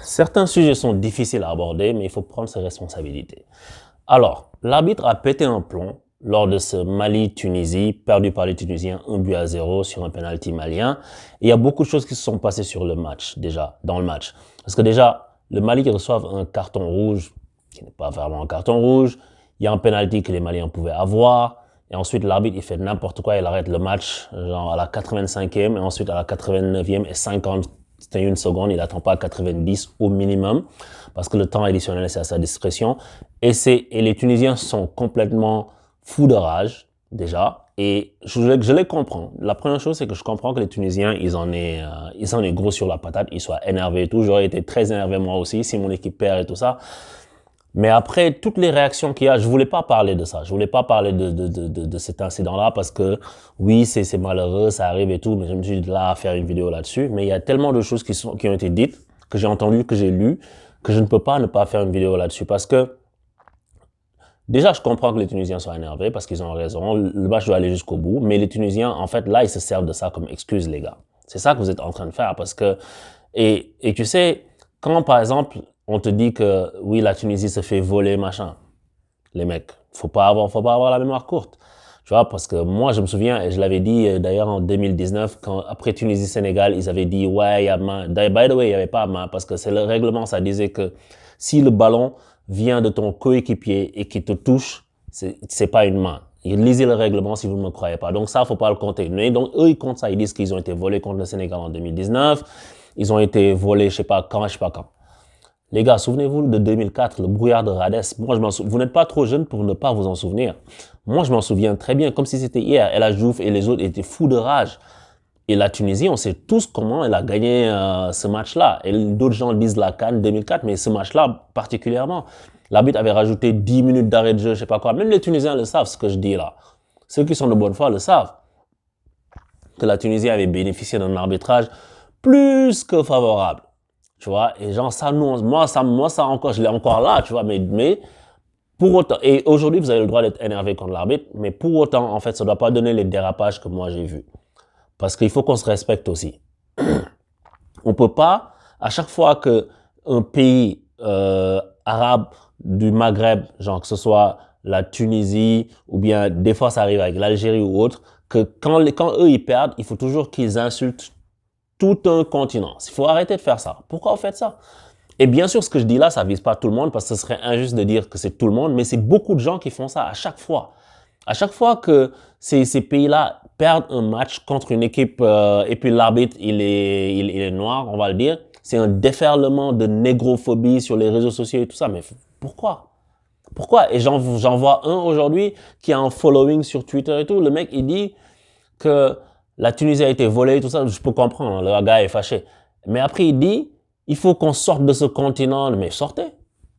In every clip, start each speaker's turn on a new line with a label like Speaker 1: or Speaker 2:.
Speaker 1: Certains sujets sont difficiles à aborder, mais il faut prendre ses responsabilités. Alors, l'arbitre a pété un plomb lors de ce Mali-Tunisie, perdu par les Tunisiens 1-0 sur un penalty malien. Et il y a beaucoup de choses qui se sont passées sur le match, déjà, dans le match. Parce que déjà, le Mali qui reçoit un carton rouge, qui n'est pas vraiment un carton rouge, il y a un penalty que les Maliens pouvaient avoir, et ensuite l'arbitre il fait n'importe quoi, il arrête le match genre à la 85e, et ensuite à la 89e et 51 secondes, il n'attend pas à 90 au minimum, parce que le temps additionnel c'est à sa discrétion, et les Tunisiens sont complètement fous de rage, déjà, et je les comprends. La première chose, c'est que je comprends que les Tunisiens, ils en aient gros sur la patate, ils soient énervés et tout. J'aurais été très énervé moi aussi si mon équipe perd et tout ça. Mais après, toutes les réactions qu'il y a, je voulais pas parler de ça. Je voulais pas parler de cet incident-là parce que, oui, c'est malheureux, ça arrive et tout, mais je me suis dit là à faire une vidéo là-dessus. Mais il y a tellement de choses qui ont été dites, que j'ai entendues, que j'ai lues, que je ne peux pas ne pas faire une vidéo là-dessus parce que, déjà, je comprends que les Tunisiens soient énervés parce qu'ils ont raison. Le match doit aller jusqu'au bout. Mais les Tunisiens, en fait, là, ils se servent de ça comme excuse, les gars. C'est ça que vous êtes en train de faire parce que, et tu sais, quand par exemple, on te dit que oui, la Tunisie se fait voler, machin, les mecs, faut pas avoir la mémoire courte. Tu vois, parce que moi, je me souviens, et je l'avais dit d'ailleurs en 2019, quand après Tunisie-Sénégal, ils avaient dit, ouais, il y a main. By the way, il n'y avait pas main, parce que c'est le règlement, ça disait que si le ballon vient de ton coéquipier et qui te touche, c'est pas une main. Lisez le règlement si vous ne me croyez pas. Donc ça, faut pas le compter. Mais donc, eux, ils comptent ça. Ils disent qu'ils ont été volés contre le Sénégal en 2019. Ils ont été volés, je sais pas quand, je sais pas quand. Les gars, souvenez-vous de 2004, le brouillard de Rades. Moi, vous n'êtes pas trop jeune pour ne pas vous en souvenir. Moi, je m'en souviens très bien, comme si c'était hier. El Hadji Diouf et les autres étaient fous de rage. Et la Tunisie, on sait tous comment elle a gagné ce match-là. Et d'autres gens disent la CAN 2004, mais ce match-là particulièrement. L'arbitre avait rajouté 10 minutes d'arrêt de jeu, je sais pas quoi. Même les Tunisiens le savent, ce que je dis là. Ceux qui sont de bonne foi le savent. Que la Tunisie avait bénéficié d'un arbitrage plus que favorable. Tu vois, et genre ça, moi ça encore, je l'ai encore là, tu vois, mais pour autant, et aujourd'hui vous avez le droit d'être énervé contre l'arbitre, mais pour autant, en fait, ça ne doit pas donner les dérapages que moi j'ai vus. Parce qu'il faut qu'on se respecte aussi. On peut pas, à chaque fois que un pays arabe du Maghreb, genre que ce soit la Tunisie, ou bien des fois ça arrive avec l'Algérie ou autre, que quand eux ils perdent, il faut toujours qu'ils insultent tout un continent. Il faut arrêter de faire ça. Pourquoi vous faites ça? Et bien sûr, ce que je dis là, ça vise pas tout le monde parce que ce serait injuste de dire que c'est tout le monde, mais c'est beaucoup de gens qui font ça à chaque fois. À chaque fois que ces pays-là perdent un match contre une équipe et puis l'arbitre il est noir, on va le dire, c'est un déferlement de négrophobie sur les réseaux sociaux et tout ça. Mais pourquoi? Pourquoi? Et j'en vois un aujourd'hui qui a un following sur Twitter et tout. Le mec, il dit que la Tunisie a été volée, tout ça, je peux comprendre, le gars est fâché. Mais après, il dit, il faut qu'on sorte de ce continent. Mais sortez.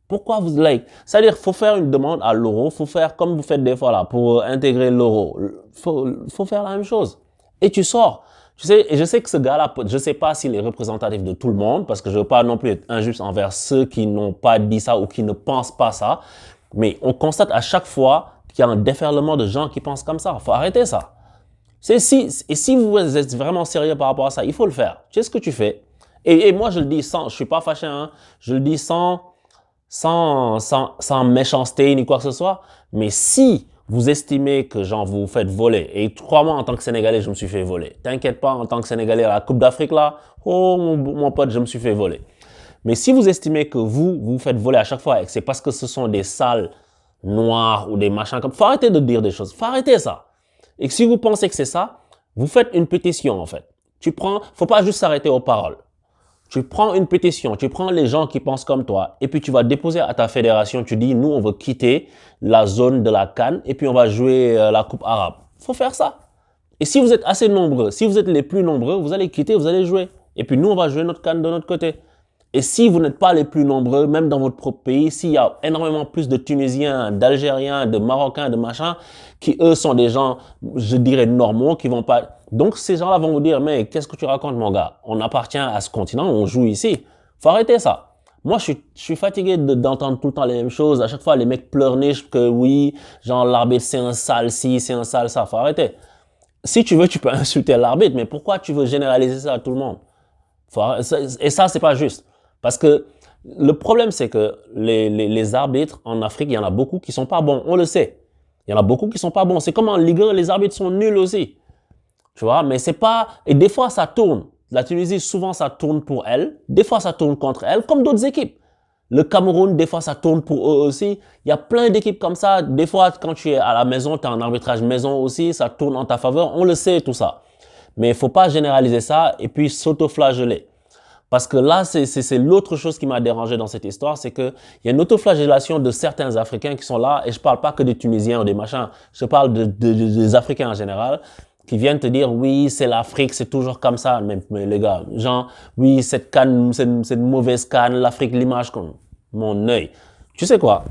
Speaker 1: Pourquoi vous, c'est-à-dire, faut faire une demande à l'euro, faut faire comme vous faites des fois là, pour intégrer l'euro. Faut faire la même chose. Et tu sors. Tu sais, et je sais que ce gars-là, je sais pas s'il est représentatif de tout le monde, parce que je veux pas non plus être injuste envers ceux qui n'ont pas dit ça ou qui ne pensent pas ça. Mais on constate à chaque fois qu'il y a un déferlement de gens qui pensent comme ça. Faut arrêter ça. Et si vous êtes vraiment sérieux par rapport à ça, il faut le faire. Tu sais ce que tu fais. Et moi, je le dis sans, je suis pas fâché, hein, je le dis sans méchanceté ni quoi que ce soit. Mais si vous estimez que genre vous vous faites voler, et crois-moi, en tant que Sénégalais, je me suis fait voler. T'inquiète pas, en tant que Sénégalais à la Coupe d'Afrique là, oh mon pote, je me suis fait voler. Mais si vous estimez que vous faites voler à chaque fois et que c'est parce que ce sont des salles noires ou des machins comme, faut arrêter de dire des choses. Faut arrêter ça. Et si vous pensez que c'est ça, vous faites une pétition en fait. Faut pas juste s'arrêter aux paroles. Tu prends une pétition, tu prends les gens qui pensent comme toi et puis tu vas déposer à ta fédération, tu dis nous on veut quitter la zone de la CAN et puis on va jouer la Coupe arabe. Faut faire ça. Et si vous êtes assez nombreux, si vous êtes les plus nombreux, vous allez quitter, vous allez jouer. Et puis nous on va jouer notre CAN de notre côté. Et si vous n'êtes pas les plus nombreux, même dans votre propre pays, s'il y a énormément plus de Tunisiens, d'Algériens, de Marocains, de machins, qui eux sont des gens, je dirais, normaux, qui vont pas... Donc ces gens-là vont vous dire, mais qu'est-ce que tu racontes mon gars? On appartient à ce continent, on joue ici. Faut arrêter ça. Moi, je suis fatigué d'entendre tout le temps les mêmes choses. À chaque fois, les mecs pleurnichent que oui, genre l'arbitre c'est un sale ci, c'est un sale ça. Faut arrêter. Si tu veux, tu peux insulter l'arbitre, mais pourquoi tu veux généraliser ça à tout le monde? Et ça, c'est pas juste. Parce que Le problème, c'est que les arbitres en Afrique, il y en a beaucoup qui sont pas bons. On le sait. Il y en a beaucoup qui sont pas bons. C'est comme en Ligue 1, les arbitres sont nuls aussi. Tu vois, mais c'est pas... Et des fois, ça tourne. La Tunisie, souvent, ça tourne pour elle. Des fois, ça tourne contre elle, comme d'autres équipes. Le Cameroun, des fois, ça tourne pour eux aussi. Il y a plein d'équipes comme ça. Des fois, quand tu es à la maison, tu as un arbitrage maison aussi, ça tourne en ta faveur. On le sait, tout ça. Mais il faut pas généraliser ça et puis s'auto-flageller. Parce que là, c'est l'autre chose qui m'a dérangé dans cette histoire, c'est qu'il y a une autoflagellation de certains Africains qui sont là, et je parle pas que des Tunisiens ou des machins, je parle des Africains en général, qui viennent te dire, oui, c'est l'Afrique, c'est toujours comme ça. Mais les gars, genre, oui, cette canne, c'est une mauvaise canne, l'Afrique, l'image comme mon œil. Tu sais quoi?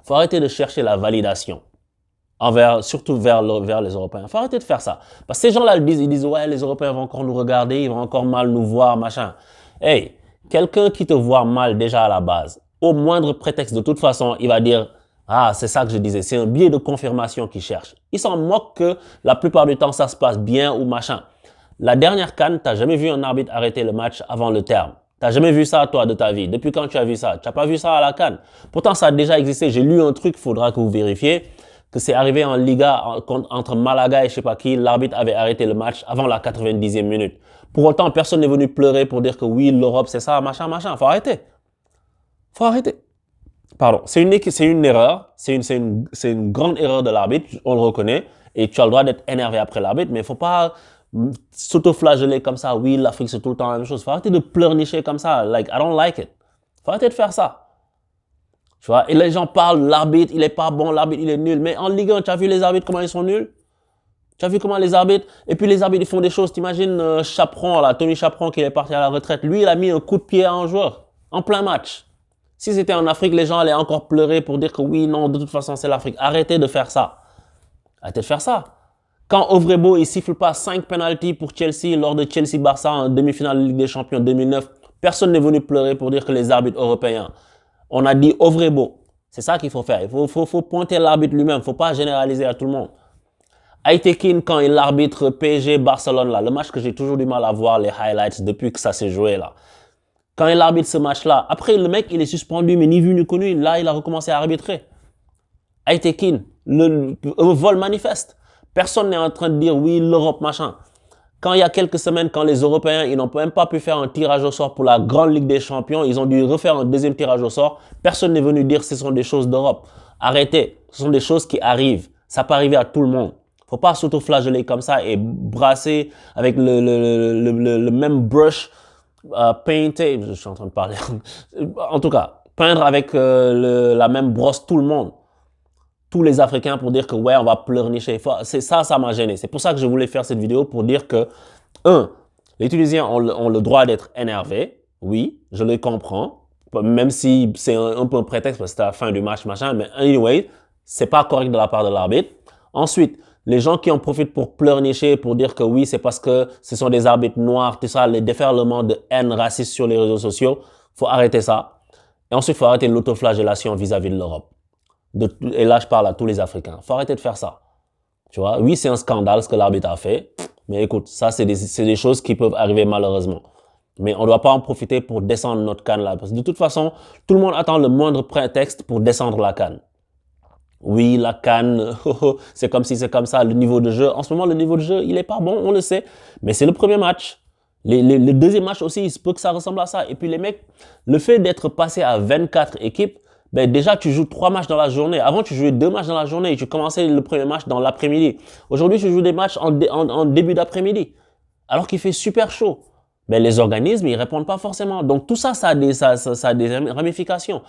Speaker 1: Faut arrêter de chercher la validation. Surtout vers les Européens. Faut arrêter de faire ça. Parce que ces gens-là ils disent, ouais, les Européens vont encore nous regarder, ils vont encore mal nous voir, machin. Hey, quelqu'un qui te voit mal déjà à la base, au moindre prétexte, de toute façon, il va dire, ah, c'est ça que je disais, c'est un biais de confirmation qu'ils cherchent. Ils s'en moquent que la plupart du temps, ça se passe bien ou machin. La dernière CAN, t'as jamais vu un arbitre arrêter le match avant le terme. T'as jamais vu ça, toi, de ta vie. Depuis quand tu as vu ça? Tu n'as pas vu ça à la CAN. Pourtant, ça a déjà existé. J'ai lu un truc, faudra que vous vérifiez, que c'est arrivé en Liga entre Malaga et je sais pas qui, l'arbitre avait arrêté le match avant la 90e minute. Pour autant, personne n'est venu pleurer pour dire que oui, l'Europe, c'est ça, machin, machin. Faut arrêter. Faut arrêter. Pardon. C'est une erreur. C'est une grande erreur de l'arbitre. On le reconnaît. Et tu as le droit d'être énervé après l'arbitre, mais il faut pas s'auto-flageller comme ça. Oui, l'Afrique, c'est tout le temps la même chose. Faut arrêter de pleurnicher comme ça. Like, I don't like it. Faut arrêter de faire ça. Tu vois, et les gens parlent, l'arbitre, il est pas bon, l'arbitre, il est nul. Mais en Ligue 1, tu as vu les arbitres, comment ils sont nuls? Tu as vu comment les arbitres, et puis les arbitres, ils font des choses. T'imagines Chaperon, là, Tony Chaperon, qui est parti à la retraite. Lui, il a mis un coup de pied à un joueur, en plein match. Si c'était en Afrique, les gens allaient encore pleurer pour dire que oui, non, de toute façon, c'est l'Afrique. Arrêtez de faire ça. Arrêtez de faire ça. Quand Ovrebo, il siffle pas 5 penalties pour Chelsea lors de Chelsea-Barça en demi-finale de Ligue des Champions 2009, personne n'est venu pleurer pour dire que les arbitres européens. On a dit Ovrebo. C'est ça qu'il faut faire. Il faut pointer l'arbitre lui-même. Il ne faut pas généraliser à tout le monde. Aitekin, quand il arbitre PSG-Barcelone, là, le match que j'ai toujours du mal à voir les highlights depuis que ça s'est joué, là. Quand il arbitre ce match-là, après, le mec, il est suspendu, mais ni vu ni connu. Là, il a recommencé à arbitrer. Aitekin, un vol manifeste. Personne n'est en train de dire oui, l'Europe, machin. Quand il y a quelques semaines, quand les Européens, ils n'ont même pas pu faire un tirage au sort pour la grande Ligue des Champions, ils ont dû refaire un deuxième tirage au sort. Personne n'est venu dire que ce sont des choses d'Europe. Arrêtez. Ce sont des choses qui arrivent. Ça peut arriver à tout le monde. Faut pas s'auto-flageller comme ça et brasser avec le même brush, painter. Je suis en train de parler. En tout cas, peindre avec la même brosse tout le monde. Tous les Africains pour dire que ouais, on va pleurnicher. C'est ça, ça m'a gêné. C'est pour ça que je voulais faire cette vidéo pour dire que, les Tunisiens ont le droit d'être énervés. Oui, je le comprends. Même si c'est un peu un prétexte parce que c'était la fin du match, machin. Mais anyway, c'est pas correct de la part de l'arbitre. Ensuite, les gens qui en profitent pour pleurnicher, pour dire que oui, c'est parce que ce sont des arbitres noirs, tout ça, les déferlements de haine raciste sur les réseaux sociaux. Faut arrêter ça. Et ensuite, il faut arrêter l'autoflagellation vis-à-vis de l'Europe. Et là, je parle à tous les Africains. Faut arrêter de faire ça. Tu vois, oui, c'est un scandale ce que l'arbitre a fait. Mais écoute, ça, c'est des choses qui peuvent arriver malheureusement. Mais on ne doit pas en profiter pour descendre notre canne là. Parce que de toute façon, tout le monde attend le moindre prétexte pour descendre la canne. Oui, la canne, c'est comme si c'est comme ça, le niveau de jeu. En ce moment, le niveau de jeu, il est pas bon, on le sait. Mais c'est le premier match. Le deuxième match aussi, il se peut que ça ressemble à ça. Et puis les mecs, le fait d'être passé à 24 équipes, ben déjà, tu joues 3 matchs dans la journée. Avant, tu jouais 2 matchs dans la journée et tu commençais le premier match dans l'après-midi. Aujourd'hui, tu joues des matchs en début d'après-midi. Alors qu'il fait super chaud. Ben, les organismes, ils répondent pas forcément. Donc, tout ça, ça a des ramifications.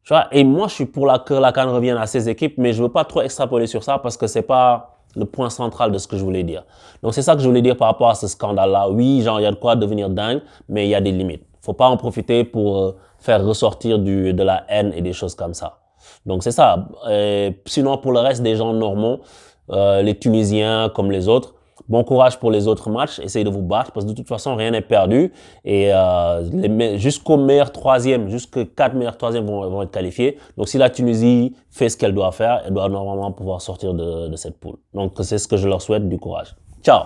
Speaker 1: Tu vois, et moi, je suis pour que la CAN revienne à 16 équipes, mais je veux pas trop extrapoler sur ça parce que c'est pas le point central de ce que je voulais dire. Donc, c'est ça que je voulais dire par rapport à ce scandale-là. Oui, genre, il y a de quoi devenir dingue, mais il y a des limites. Faut pas en profiter pour faire ressortir de la haine et des choses comme ça. Donc, c'est ça. Sinon, pour le reste des gens normaux, les Tunisiens comme les autres, bon courage pour les autres matchs. Essayez de vous battre parce que de toute façon, rien n'est perdu. Et jusqu'au meilleur troisième, jusqu'aux 4 meilleurs troisièmes vont être qualifiés. Donc, si la Tunisie fait ce qu'elle doit faire, elle doit normalement pouvoir sortir de cette poule. Donc, c'est ce que je leur souhaite, du courage. Ciao!